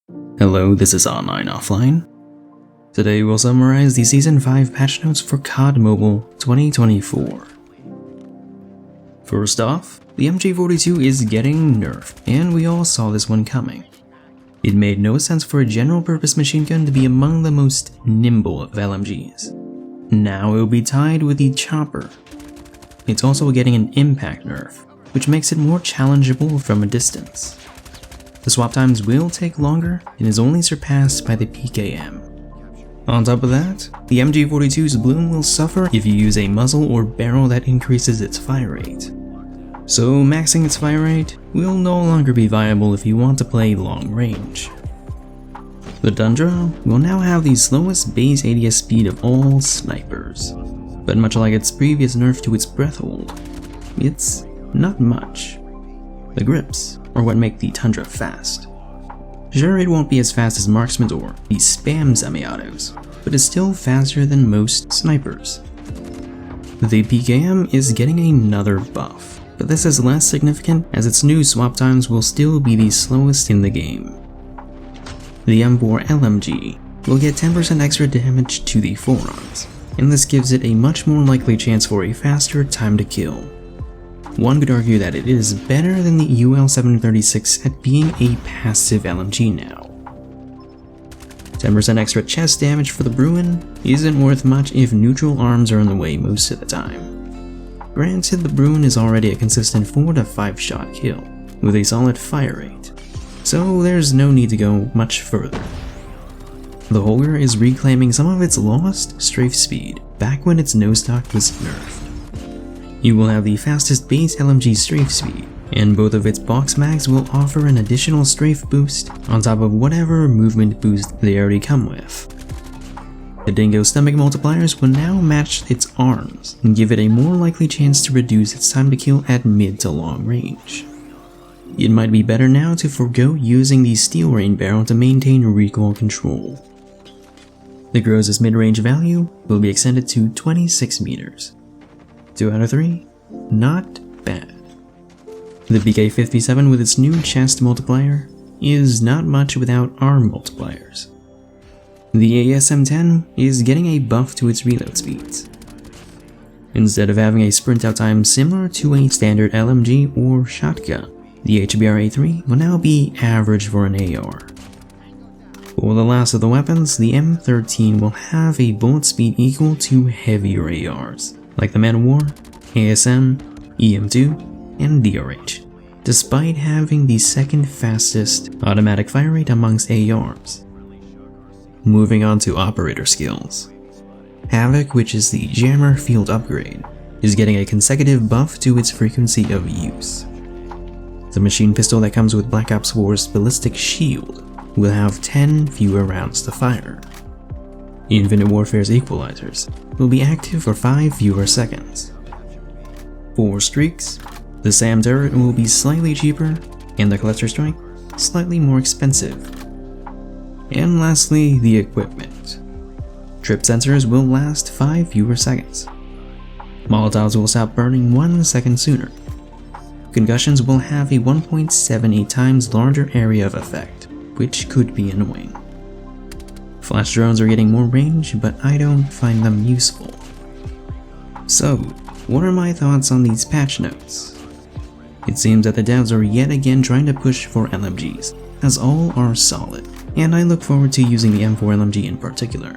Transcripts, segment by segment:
Hello, this is AnlineOffline. Today we'll summarize the Season 5 patch notes for COD Mobile 2024. First off, the MG42 is getting nerfed, and we all saw this one coming. It made no sense for a general-purpose machine gun to be among the most nimble of LMGs. Now it will be tied with the chopper. It's also getting an impact nerf, which makes it more challengeable from a distance. The swap times will take longer and is only surpassed by the PKM. On top of that, the MG42's bloom will suffer if you use a muzzle or barrel that increases its fire rate. So maxing its fire rate will no longer be viable if you want to play long range. The Tundra will now have the slowest base ADS speed of all snipers, but much like its previous nerf to its breath hold, it's not much. The grips are what make the Tundra fast. Sure, it won't be as fast as marksmen or the spam semi-autos, but it's still faster than most snipers. The PKM is getting another buff, but this is less significant as its new swap times will still be the slowest in the game. The M4 LMG will get 10% extra damage to the forearms, and this gives it a much more likely chance for a faster time to kill. One could argue that it is better than the UL-736 at being a passive LMG now. 10% extra chest damage for the Bruin isn't worth much if neutral arms are in the way most of the time. Granted, the Bruin is already a consistent 4 to 5 shot kill, with a solid fire rate, so there's no need to go much further. The Holger is reclaiming some of its lost strafe speed back when its nose stock was nerfed. You will have the fastest base LMG strafe speed, and both of its box mags will offer an additional strafe boost on top of whatever movement boost they already come with. The Dingo stomach multipliers will now match its arms and give it a more likely chance to reduce its time to kill at mid to long range. It might be better now to forego using the steel rain barrel to maintain recoil control. The Groza's mid-range value will be extended to 26 meters. 2 out of 3, not bad. The BK-57 with its new chest multiplier is not much without arm multipliers. The ASM-10 is getting a buff to its reload speeds. Instead of having a sprint out time similar to a standard LMG or shotgun, the HBR-A3 will now be average for an AR. For the last of the weapons, the M13 will have a bullet speed equal to heavier ARs, like the Man of War, ASM, EM2, and DRH, despite having the second fastest automatic fire rate amongst ARs. Moving on to operator skills. Havoc, which is the jammer field upgrade, is getting a consecutive buff to its frequency of use. The machine pistol that comes with Black Ops 4's ballistic shield will have 10 fewer rounds to fire. Infinite Warfare's equalizers will be active for 5 fewer seconds. For streaks, the SAM turret will be slightly cheaper, and the Cluster Strike slightly more expensive. And lastly, the equipment. Trip sensors will last 5 fewer seconds. Molotovs will stop burning 1 second sooner. Concussions will have a 1.78 times larger area of effect, which could be annoying. Flash drones are getting more range, but I don't find them useful. So, what are my thoughts on these patch notes? It seems that the devs are yet again trying to push for LMGs, as all are solid, and I look forward to using the M4 LMG in particular.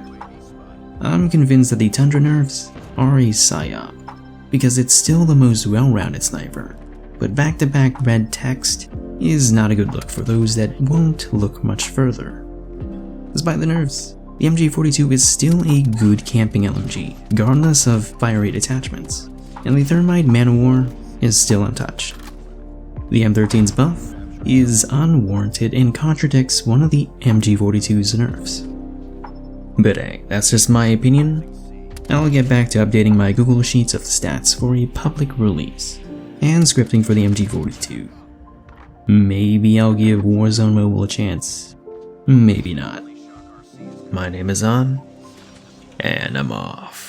I'm convinced that the Tundra nerfs are a psyop, because it's still the most well-rounded sniper, but back-to-back red text is not a good look for those that won't look much further. Despite the nerfs, the MG42 is still a good camping LMG, regardless of fire rate attachments, and the Thermite Man of War is still untouched. The M13's buff is unwarranted and contradicts one of the MG42's nerfs. But hey, that's just my opinion. I'll get back to updating my Google Sheets of stats for a public release, and scripting for the MG42. Maybe I'll give Warzone Mobile a chance, maybe not. My name is On, and I'm off.